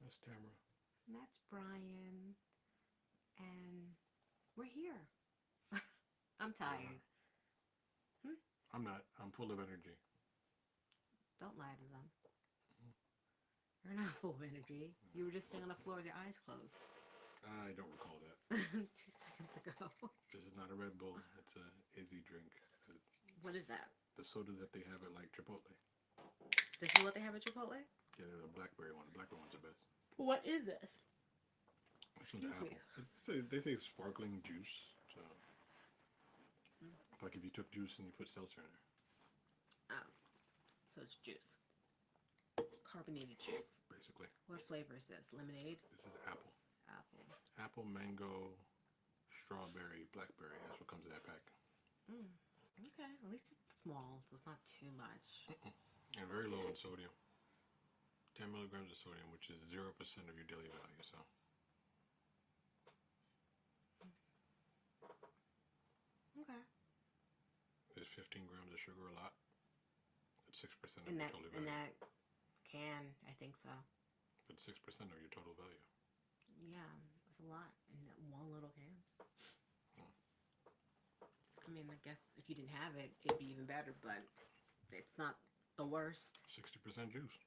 That's Tamara. And that's Brian. And we're here. I'm Yeah. tired. Hmm? I'm not. I'm full of energy. Don't lie to them. You're not full of energy. You were just sitting on the floor with your eyes closed I don't recall that. 2 seconds ago. This is not a Red Bull. It's a Izzy drink. What is that? The sodas that they have at like Chipotle. This is what they have at Chipotle? Yeah, they're the blackberry one. The blackberry one's the best. What is this? This one's Excuse me. apple. They say sparkling juice. So, like if you took juice and you put seltzer in there. Oh, so it's juice. Carbonated juice. Basically. What flavor is this? Lemonade? This is apple. Apple. Apple, mango, strawberry, blackberry. That's what comes in that pack. Mm. Okay, at least it's small, so it's not too much. And very low in sodium. 10 milligrams of sodium, which is 0% of your daily value. So, Okay. is 15 grams of sugar a lot? It's 6% of In your that total in value. that can, I think so. But 6% of your total value. Yeah, it's a lot in that one little can. I mean, I guess if you didn't have it, it'd be even better, but it's not the worst. 60% juice.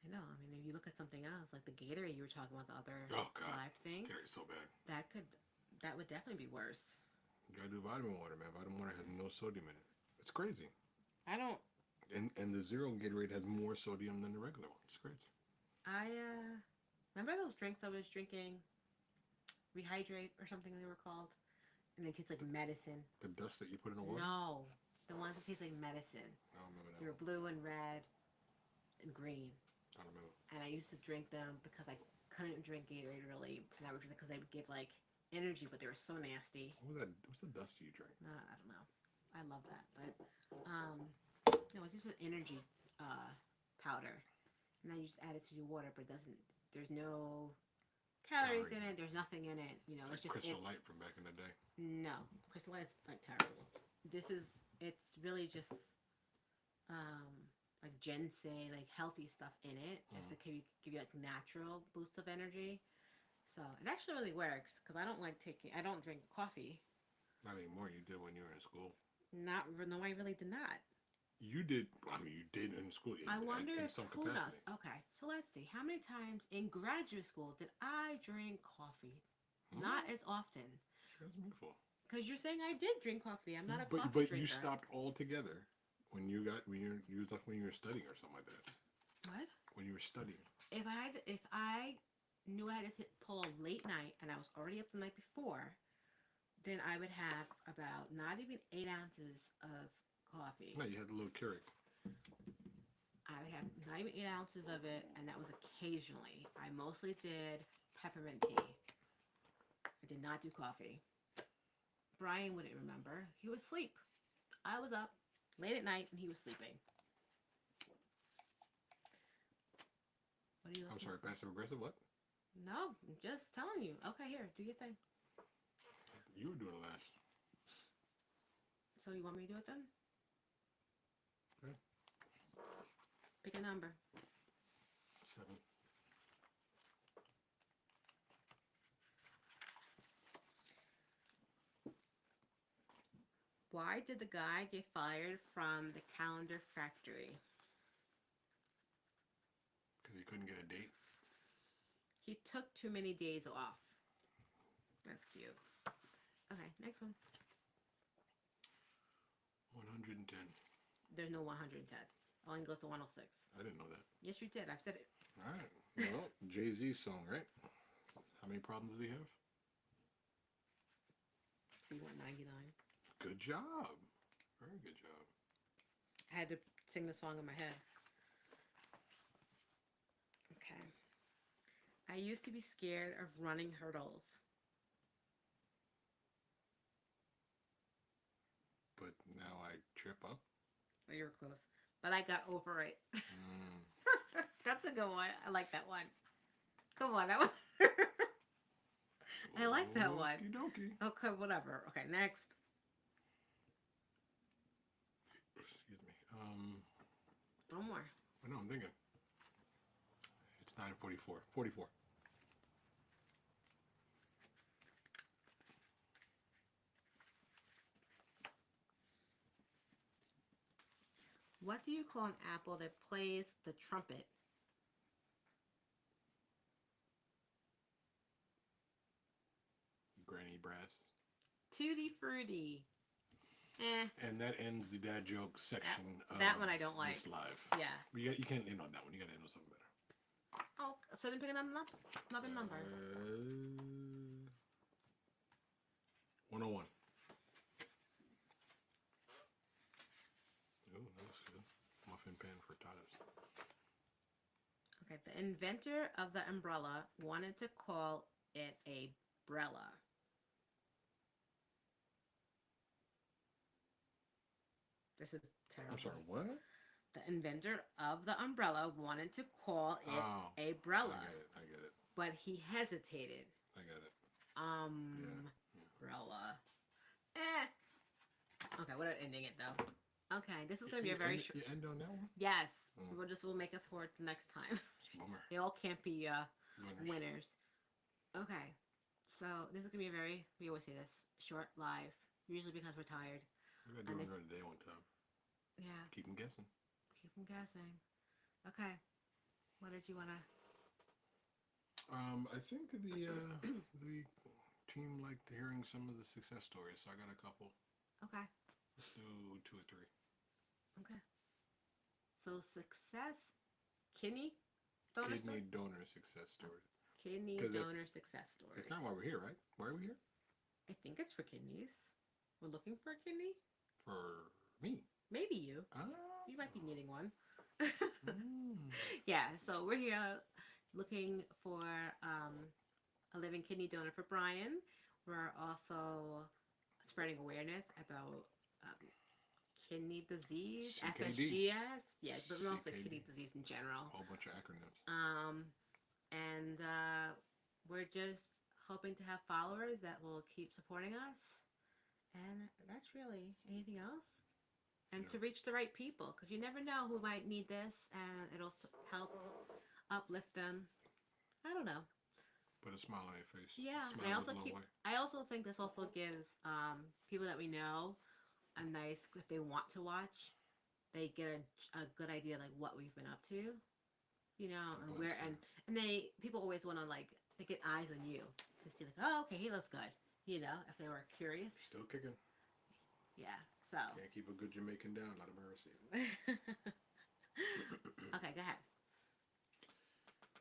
I know. I mean, if you look at something else, like the Gatorade you were talking about, the other Oh God, live thing, Gatorade so bad. that could, that would definitely be worse. You gotta do vitamin water, man. Vitamin water has no sodium in it. It's crazy. I don't. And the zero Gatorade has more sodium than the regular one. It's crazy. I remember those drinks I was drinking, Rehydrate or something they were called, and they taste like medicine. The dust that you put in the water. No, the ones that taste like medicine. I don't remember They that were one. blue and red and green. I don't remember. And I used to drink them because I couldn't drink Gatorade really, and I would drink because they would give like energy, but they were so nasty. What was that? What's the dust you drank? I don't know. I love that, but no, it's just an energy uh, powder, and then you just add it to your water, but it doesn't. There's no calories Calorie. in it. There's nothing in it. You know, It's it's like just Crystal it's Light from back in the day. no Crystal Light's like terrible. This is it's really just um, like ginseng, like healthy stuff in it, just to give you like natural boost of energy. So it actually really works because I don't like taking. I don't drink coffee. Not anymore. You did when you were in school. Not no, I really did not. You did. I mean, you did in school I wonder in if some who knows. capacity. Okay, so let's see. How many times in graduate school did I drink coffee? Not Hmm? as often. That's me for. Because you're saying I did drink coffee. I'm not a But coffee you drinker. stopped altogether when you got you was like when you were studying or something like that. What? When you were studying. If I knew I had to pull a late night and I was already up the night before, then I would have about not even 8 ounces of coffee. No, you had the little Keurig. I would have not even 8 ounces of it, and that was occasionally. I mostly did peppermint tea. I did not do coffee. Brian wouldn't remember. He was asleep. I was up late at night and he was sleeping. What are you I'm looking sorry, at? passive aggressive. What? No, I'm just telling you. Okay, here, do your thing. You were doing the last. So you want me to do it then? Okay. Pick a number. 7. Why did the guy get fired from the calendar factory? Because you couldn't get a date. He took too many days off. That's cute. Okay, next one. 110. There's no 110. Only goes to 106. I didn't know that. Yes, you did. I've said it. All right. Well, Jay-Z's song, right? How many problems does he have? So you want 99. Good job. Very good job. I had to sing the song in my head. Okay. I used to be scared of running hurdles. But now I trip up. Oh, you were close. But I got over it. Mm. That's a good one. I like that one. Come on, that one. I like that one. Okie dokie. Okay, whatever. Okay, next. Excuse me. One more. I know, I'm thinking. It's 9:44. 44. What do you call an apple that plays the trumpet? Granny Brass. Tutti frutti. Eh. And that ends the dad joke section That of one I don't like. this live. Yeah. You can't end on that one. You got to end on something better. Oh, so then pick another number. 101. Oh, that looks good. Muffin pan for frittatas. Okay, the inventor of the umbrella wanted to call it a brella. This is terrible. I'm sorry, what? The inventor of the umbrella wanted to call it a brella. I get it. But he hesitated. I get it. Brella. Okay, we're ending it though. Okay, this is gonna be a very short. You end on that one? Yes, we'll make it for the next time. Bummer. They all can't be winners. Okay, so this is gonna be a very, we always say this, short live. Usually because we're tired. We gotta do it during the day one time. Yeah. Keep them guessing. Keep them guessing. Okay. What did you wanna? I think the team liked hearing some of the success stories, so I got a couple. Okay. Let's do 2 or 3. Okay. So success, kidney donor story? Donor success story. Kidney donor success story. It's kind of why we're here, right? Why are we here? I think it's for kidneys. We're looking for a kidney? For me. Maybe you. Oh. You might be needing one. Yeah, so we're here looking for a living kidney donor for Brian. We're also spreading awareness about kidney disease, CKD. FSGS, yeah, but mostly CKD. kidney disease in general. A whole bunch of acronyms. And we're just hoping to have followers that will keep supporting us. And that's really anything else. And to reach the right people, because you never know who might need this, and it'll help uplift them. I don't know. Put a smile on your face. Yeah, and I also think this also gives people that we know a nice, if they want to watch, they get a good idea like what we've been up to, you know, and where and people always want to like they get eyes on you to see like, oh, okay, he looks good, you know, if they were curious. Still kicking. Yeah, so can't keep a good Jamaican down. Lot of mercy. Okay, go ahead.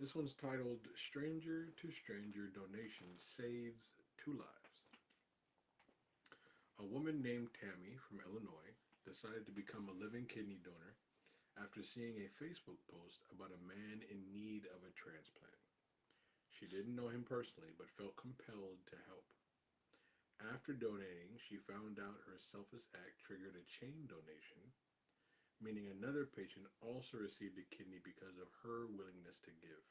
This one's titled "Stranger to Stranger Donation Saves 2 Lives." A woman named Tammy from Illinois decided to become a living kidney donor after seeing a Facebook post about a man in need of a transplant. She didn't know him personally, but felt compelled to help. After donating, she found out her selfless act triggered a chain donation, meaning another patient also received a kidney because of her willingness to give.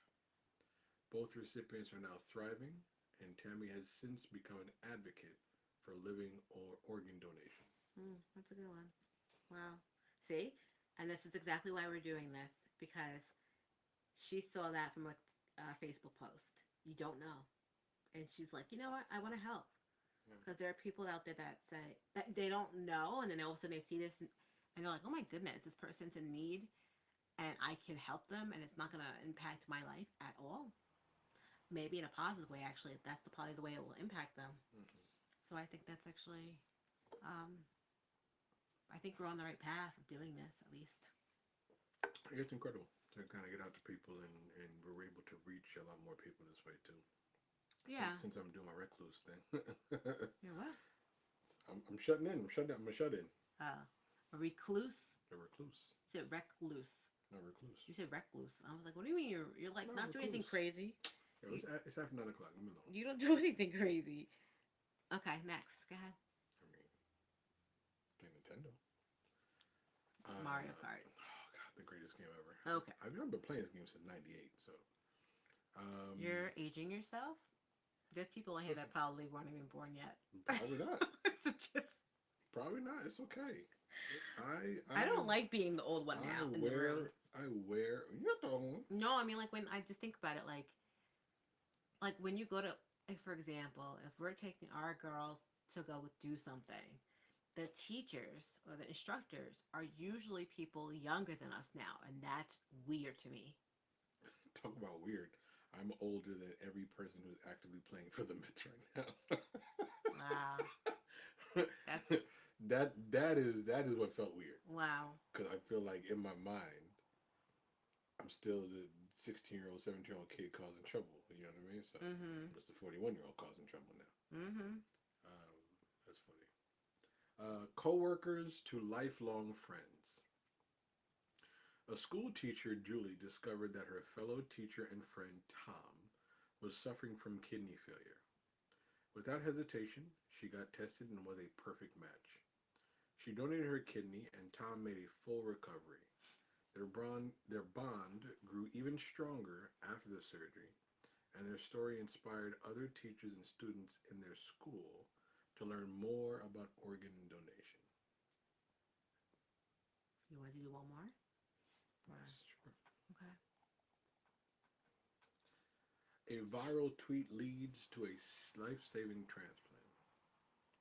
Both recipients are now thriving, and Tammy has since become an advocate for living or organ donation. That's a good one. Wow. See? And this is exactly why we're doing this, because she saw that from a Facebook post. You don't know. And she's like, you know what? I want to help. Because there are people out there that say that they don't know, and then all of a sudden they see this and they're like, oh my goodness, this person's in need and I can help them and it's not going to impact my life at all. Maybe in a positive way, actually. That's probably the way it will impact them. So I think that's actually, I think we're on the right path of doing this, at least. It's incredible to kind of get out to people, and we're able to reach a lot more people this way too. Yeah. Since I'm doing my recluse thing. You're what? I'm shutting in. I'm a shut in. A recluse? A recluse. You said recluse. No, recluse. You said recluse. I was like, what do you mean you're like not doing anything crazy? Yeah, it's after 9 o'clock. Leave me alone. You don't do anything crazy. Okay, next. Go ahead. I mean, play Nintendo. Mario Kart. Oh God, the greatest game ever. Okay. I've been playing this game since '98, so. You're aging yourself. There's people in here that probably weren't even born yet. Probably not. So just. Probably not. It's okay. I don't like being the old one now in the room. You don't. No, I mean like when I just think about it, like when you go to, like, for example, if we're taking our girls to go do something, the teachers or the instructors are usually people younger than us now, and that's weird to me. Talk about weird. I'm older than every person who's actively playing for the Mets right now. Wow, that's that is what felt weird wow. because I feel like in my mind I'm still the 16-year-old, 17-year-old kid causing trouble. You know what I mean? So Mhm. I'm just the 41-year-old causing trouble now. Mhm. Um, that's funny. Co-workers to lifelong friends. A school teacher, Julie, discovered that her fellow teacher and friend Tom was suffering from kidney failure. Without hesitation, she got tested and was a perfect match. She donated her kidney, and Tom made a full recovery. Their bond grew even stronger after the surgery, and their story inspired other teachers and students in their school to learn more about organ donation. You want to do one more? Or Yes, sure. okay. A viral tweet leads to a life-saving transplant.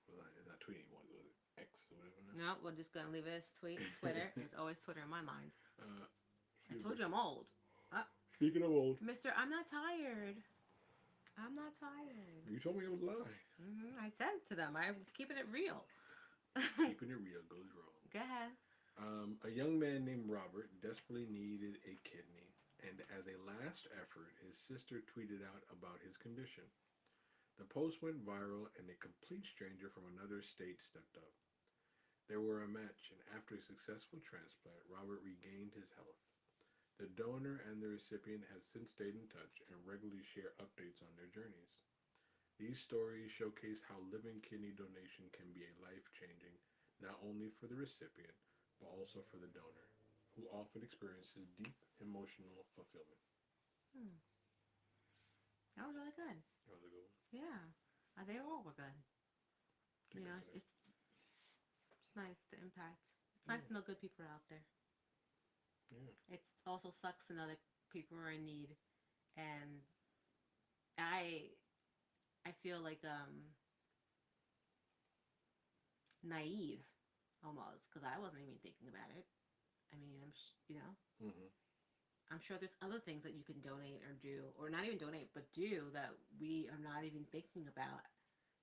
Well, it's not tweet anymore. Was it X or whatever now? No, we're just gonna leave it as Twitter. It's always Twitter in my mind. uh, I excuse me. told you I'm old. Uh, Speaking of old, Mister, I'm not tired. I'm not tired. you told me it was a lie. I said it to them. I'm keeping it real. Keeping it real goes wrong. Go ahead. A young man named Robert desperately needed a kidney, and as a last effort, his sister tweeted out about his condition. The post went viral, and a complete stranger from another state stepped up. They were a match, and after a successful transplant, Robert regained his health. The donor and the recipient have since stayed in touch and regularly share updates on their journeys. These stories showcase how living kidney donation can be a life changing, not only for the recipient, but also for the donor, who often experiences deep emotional fulfillment. Hmm. That was really good. That was a good one. Yeah. They all were good. Take You know, that it's, today. it's it's nice the impact. It's nice Yeah, to know good people are out there. yeah. It also sucks to know that people are in need, and I I feel like naive almost because I wasn't even thinking about it. I mean, Mm-hmm. I'm sure there's other things that you can donate or do, or not even donate, but do that we are not even thinking about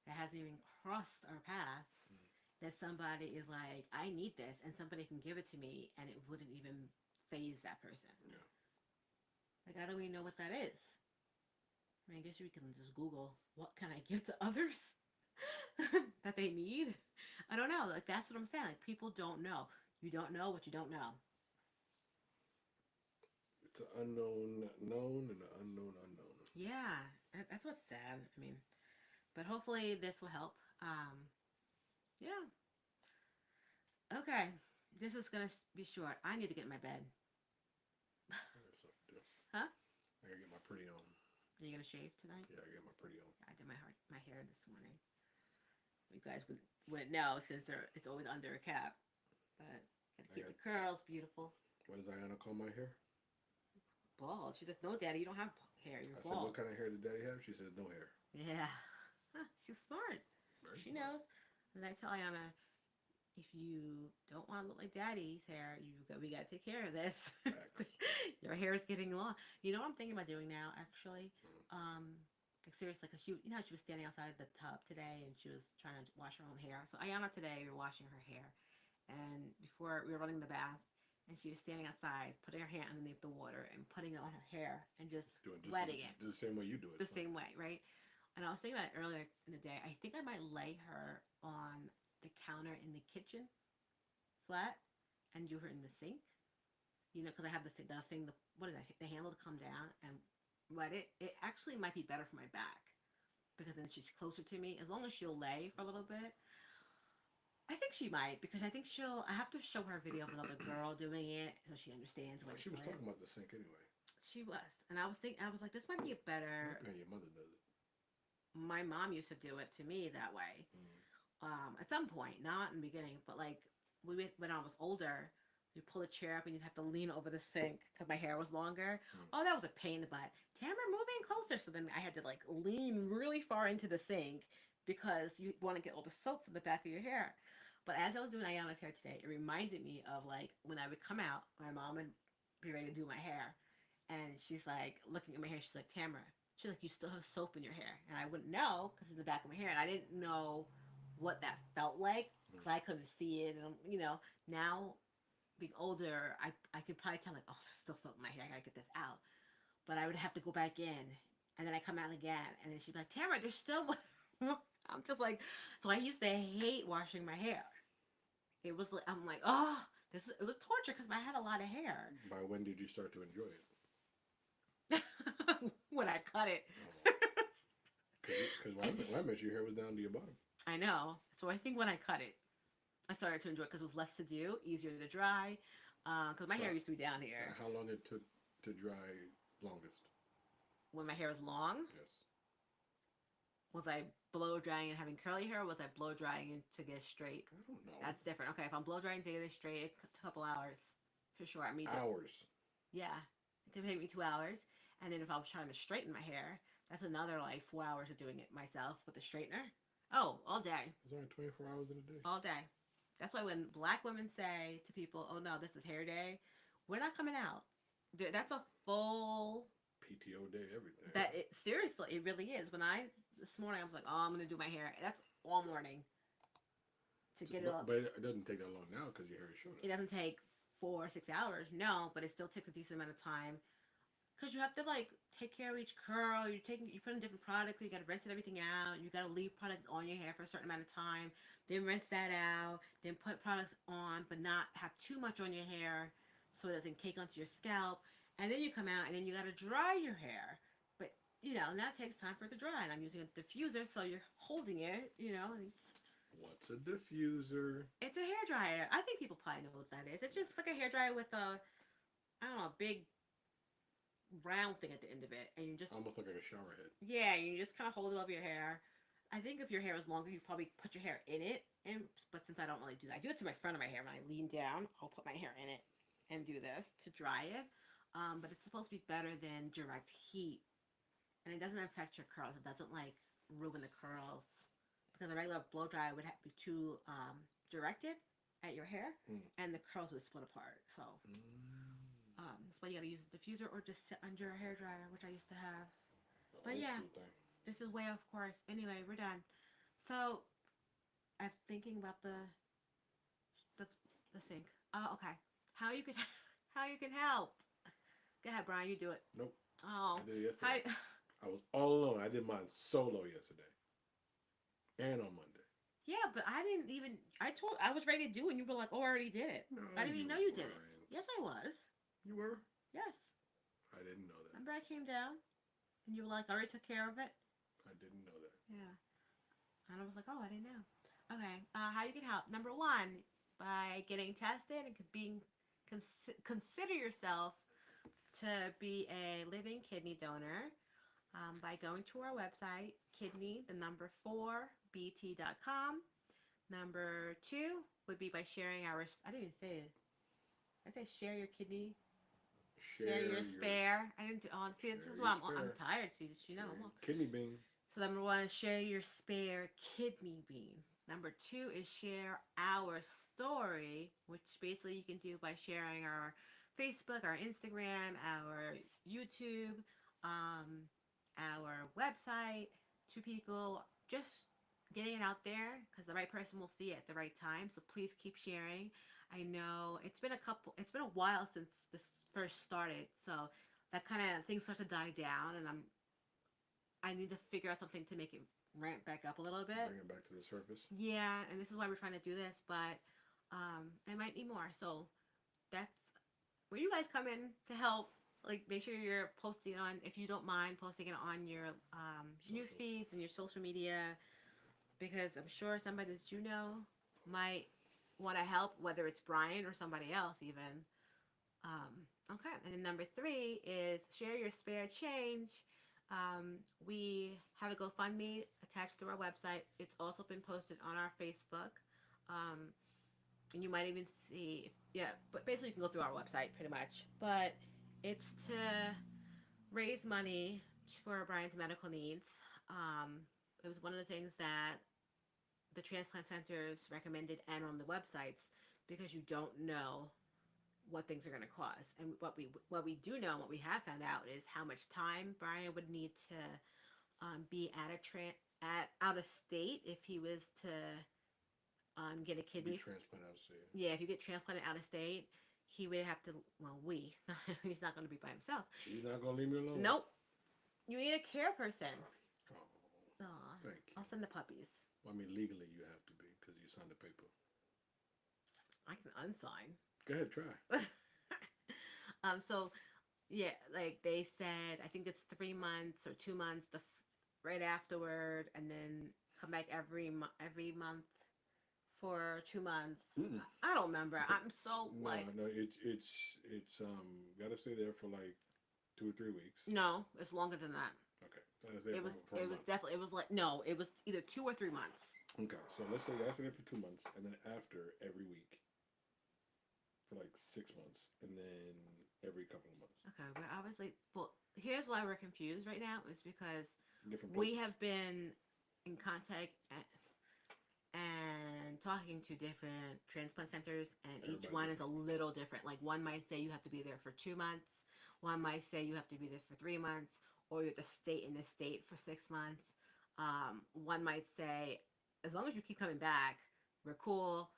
that hasn't even crossed our path. That somebody is like, I need this, and somebody can give it to me, and it wouldn't even phase that person. Yeah. Like, I don't even know what that is. I mean, I guess we can just Google what can I give to others that they need. I don't know. Like that's what I'm saying. Like people don't know. You don't know what you don't know. It's an unknown known and an unknown unknown. Yeah, that's what's sad. I mean, but hopefully this will help. Yeah. Okay. This is gonna be short. I need to get in my bed. I got stuff to do. Huh? I gotta get my pretty on. Are you gonna shave tonight? Yeah, I got my pretty on. I did my hair this morning. You guys wouldn't know since it's always under a cap. But gotta I keep got. the curls beautiful. What does Ayana call my hair? Bald. She says, "No, Daddy, you don't have hair. You're I said, "What bald." kind of hair did Daddy have?" She said, "No hair." Yeah. She's smart. Very She smart. knows. And I tell Ayana, if you don't want to look like Daddy's hair, we got to take care of this. Facts. Your hair is getting long. You know what I'm thinking about doing now, actually? Mm. Like seriously, because how she was standing outside the tub today and she was trying to wash her own hair. So Ayana today, we were washing her hair, and before we were running the bath, and she was standing outside, putting her hand underneath the water and putting it on her hair and just Doing just letting it the same way you do it. the same way, right? And I was thinking about it earlier in the day. I think I might lay her on the counter in the kitchen flat and do her in the sink. You know, because I have the what is that? The handle to come down and let it. It actually might be better for my back because then she's closer to me. As long as she'll lay for a little bit, I think she might because I think she'll. I have to show her a video of another girl doing it so she understands what She it's was like. talking about the sink anyway. She was, and I was like, this might be a better. Maybe your mother does it. My mom used to do it to me that way. Mm. At some point, not in the beginning, but like when I was older, you pull a chair up and you'd have to lean over the sink because my hair was longer. Mm. Oh, that was a pain in the butt. Tamara, moving closer. So then I had to like lean really far into the sink because you want to get all the soap from the back of your hair. But as I was doing Ayana's hair today, it reminded me of like when I would come out, my mom would be ready to do my hair, and she's like looking at my hair. She's like, Tamara, she's like, you still have soap in your hair, and I wouldn't know because it's in the back of my hair, and I didn't know what that felt like Mm. because I couldn't see it, and now being older, I could probably tell like, oh, there's still soap in my hair. I gotta get this out, but I would have to go back in, and then I come out again, and then she'd be like, Tamara, there's still more. I'm just like, so I used to hate washing my hair. It was like I'm like, oh, it was torture because I had a lot of hair. By when did you start to enjoy it? When I cut it. Because when I met you, your hair was down to your bottom. I know. So I think when I cut it, I started to enjoy it because it was less to do, easier to dry. Because my hair used to be down here. How long it took to dry longest? When my hair was long? Yes. Was I blow drying and having curly hair, or was I blow drying and to get straight? I don't know. That's different. Okay, if I'm blow drying to get it straight, it's a couple hours for sure. I mean, hours. Yeah, it could take me 2 hours. And then if I was trying to straighten my hair, that's another like 4 hours of doing it myself with the straightener. Oh, all day. There's only 24 hours in a day. All day. That's why when black women say to people, "Oh no, this is hair day," we're not coming out. That's a full PTO day, everything. Seriously, it really is. This morning I was like, "Oh, I'm gonna do my hair." That's all morning to get it all. But it doesn't take that long now because your hair is shorter. It doesn't take 4 or 6 hours, no, but it still takes a decent amount of time because you have to like take care of each curl. You put in different products. You got to rinse everything out. You got to leave products on your hair for a certain amount of time. Then rinse that out. Then put products on, but not have too much on your hair so it doesn't cake onto your scalp. And then you come out and then you got to dry your hair. But and that takes time for it to dry. And I'm using a diffuser, so you're holding it. And What's a diffuser? it's a hair dryer. I think people probably know what that is. It's just like a hair dryer with a big round thing at the end of it, and you just almost like a shower head. Yeah, you just kind of hold it over your hair. I think if your hair is longer, you probably put your hair in it. But since I don't really do that, I do it to my front of my hair. When I lean down, I'll put my hair in it and do this to dry it. But it's supposed to be better than direct heat, and it doesn't affect your curls. It doesn't like ruin the curls because a regular blow dryer would be too directed at your hair, and the curls would split apart. So. That's why you gotta use a diffuser or just sit under a hair dryer, which I used to have. But yeah, this is way off course. Anyway, we're done. So I'm thinking about the sink. Oh, okay. How you can help? Go ahead, Brian. You do it. Nope. Oh. I did it yesterday. I was all alone. I did mine solo yesterday, and on Monday. Yeah, but I didn't even. I was ready to do it, and you were like, "Oh, I already did it." No, I didn't even know you did it. Yes, I was. You were? Yes. I didn't know that. Remember I came down and you were like, I already took care of it? I didn't know that. Yeah. And I was like, oh, I didn't know. Okay. How you can help? Number one, by getting tested and consider yourself to be a living kidney donor by going to our website, kidney4bt.com. Number two would be by sharing I didn't even say it. I said share your kidney. Share your spare. I didn't do. Oh, see, this is why I'm tired. See, kidney bean. So number one, share your spare kidney bean. Number two is share our story, which basically you can do by sharing our Facebook, our Instagram, our YouTube, our website to people. Just getting it out there because the right person will see it at the right time. So please keep sharing. I know it's been a while since this first started, so that kind of things start to die down, and I need to figure out something to make it ramp back up a little bit. Bring it back to the surface. Yeah, and this is why we're trying to do this, but I might need more. So that's where you guys come in to help. Like, make sure you're posting on, if you don't mind, posting it on your news feeds and your social media, because I'm sure somebody that you know might want to help, whether it's Brian or somebody else even. Okay, and then number three is share your spare change. We have a GoFundMe attached to our website. It's also been posted on our Facebook. And you might even see, but basically you can go through our website pretty much. But it's to raise money for Brian's medical needs. It was one of the things that the transplant centers recommended and on the websites because you don't know what things are going to cost. And what we do know, what we have found out, is how much time Brian would need to be at out of state if he was to get a Be kidney. transplanted out of state. Yeah, if you get transplanted out of state, he would have to. Well, he's not going to be by himself. She's not gonna leave me alone. Nope. You need a care person. Oh, Aw, thank you. I'll send the puppies. Well, I mean, legally you have to be because you signed the paper. I can unsign. Go ahead, try. So yeah, like they said, I think it's 3 months or 2 months right afterward, and then come back every month for 2 months. Mm-mm. I don't remember. I'm so No, like no, it's gotta stay there for like 2 or 3 weeks. no, it's longer than that. Okay, so let's say It was for a it was month. definitely it was like no, it was either 2 or 3 months. Okay, so let's say I stay there for 2 months, and then after every week for like 6 months, and then every couple of months. Okay, we're obviously well. Here's why we're confused right now is because Different we places. have been in contact and talking to different transplant centers, and each Everybody one is a different. little different. Like one might say you have to be there for 2 months, one might say you have to be there for 3 months, or you have to stay in the state for 6 months. One might say as long as you keep coming back, we're cool.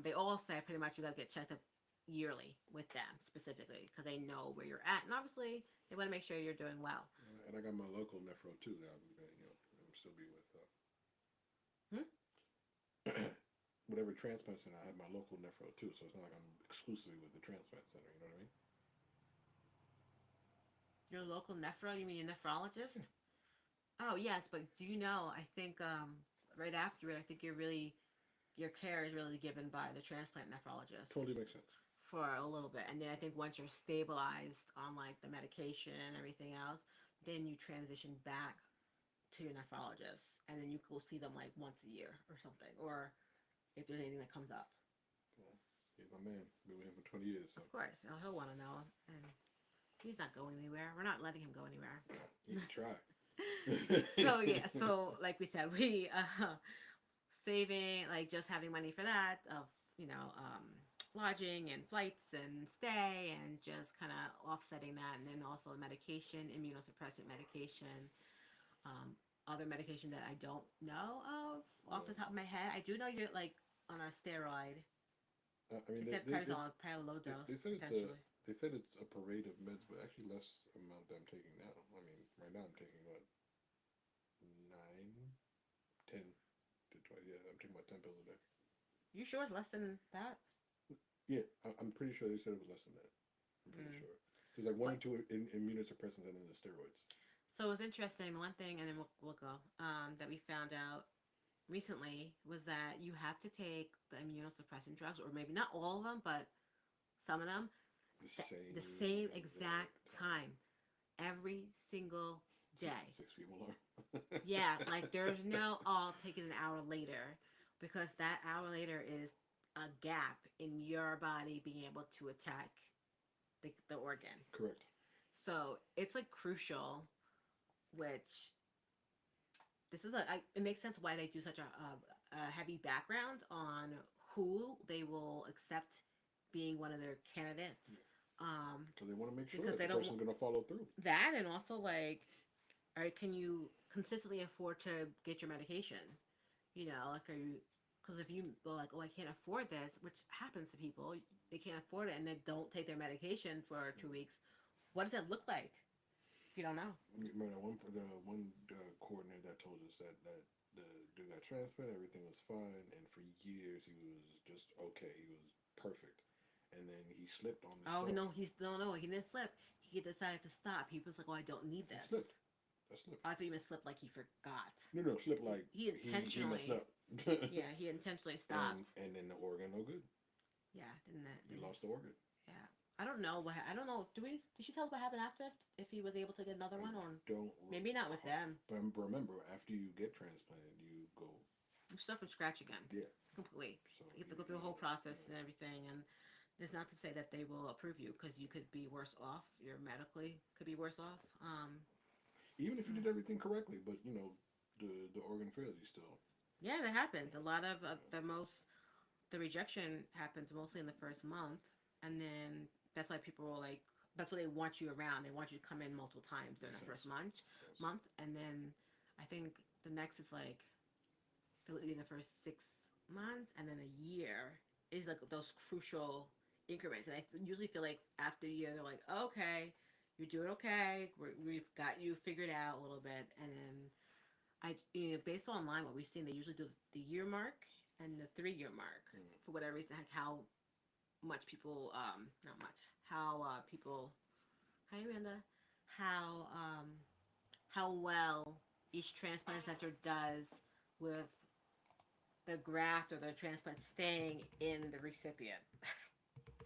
They all say pretty much you gotta get checked up yearly with them specifically because they know where you're at, and obviously they want to make sure you're doing well. And I got my local nephro too that I'm still be with. Hmm? Whatever transplant center, I have my local nephro too, so it's not like I'm exclusively with the transplant center. You know what I mean? Your local nephro? You mean your nephrologist? Oh yes, but do you know? I think right after it, I think your care is really given by the transplant nephrologist Totally makes sense. for a little bit, and then I think once you're stabilized on like the medication and everything else, then you transition back to your nephrologist, and then you go see them like once a year or something, or if there's anything that comes up. Well, he's my man. Been with him for 20 years, so Of course, he'll want to know, and he's not going anywhere. We're not letting him go anywhere. he can try. So yeah, so like we said, we saving like just having money for that of you know lodging and flights and stay and just kind of offsetting that, and then also medication, immunosuppressant medication, other medication that I don't know of off the top of my head. I do know you're like on a steroid. I mean, They said prednisone, probably low dose they said potentially. they said it's a parade of meds, but actually less amount that I'm taking now. I mean, right now I'm taking what 9, 10 to 20. Yeah, I'm taking about 10 pills a day. You sure it's less than that? Yeah, I'm pretty sure they said it was less than that. I'm pretty Mm. sure. There's like one But or two immunosuppressants and then the steroids. so it's interesting. One thing, and then we'll go that we found out recently was that you have to take the immunosuppressant drugs, or maybe not all of them, but some of them, The the same same exact time, every single day. 6 p.m. alarm. Yeah, like there's no, oh, I'll take it an hour later, because that hour later is a gap in your body being able to attack the organ. Correct. So it's like crucial, which this is it makes sense why they do such a heavy background on who they will accept being one of their candidates. Because they want to make sure Because that they the don't person's going to follow through. that, and also like, or can you consistently afford to get your medication? You know, like are you? Because if you go like, oh, I can't afford this, which happens to people, they can't afford it and they don't take their medication for 2 weeks. What does that look like? You don't know. Remember that one coordinator that told us that the dude got transplanted, everything was fine, and for years he was just okay. He was perfect, and then he slipped on the Oh stuff. no, he didn't slip. He decided to stop. He was like, oh, I don't need He this. slipped. I slipped. I thought he meant slip like he forgot. No, slip like He intentionally, he messed up. yeah, he intentionally stopped. And then the organ no good. Yeah, didn't it? He lost the organ. Yeah, I don't know what. I don't know. Did she tell us what happened after? If he was able to get another one, or Don't maybe not with them. But remember, after you get transplanted, you go You start from scratch again, yeah. completely. So You have to go through the whole process and everything, and there's not to say that they will approve you because you could be worse off. You're medically could be worse off. Even if you did everything correctly, but the organ fails you still. Yeah, that happens. A lot of the rejection happens mostly in the first month, and then that's why people are like, that's why they want you around. They want you to come in multiple times during Makes the first sense. Makes sense. month, and then I think the next is like they'll be in the first 6 months, and then a year is like those crucial increments. And usually feel like after a year, they're like, okay, you're doing okay. We've got you figured out a little bit, and then based online, what we've seen, they usually do the year mark and the 3 year mark Mm. for whatever reason, like how much people, not much, how people, hi Amanda, how how well each transplant center does with the graft or the transplant staying in the recipient.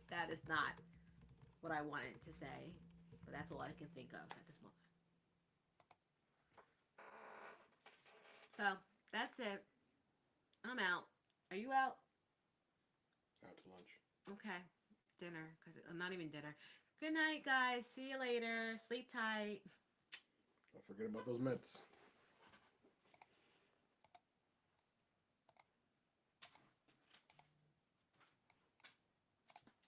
That is not what I wanted to say, but that's all I can think of at this moment. So that's it. I'm out. Are you out? Out to lunch. Okay. Dinner, because not even dinner. Good night, guys. See you later. Sleep tight. Don't forget about those Mets.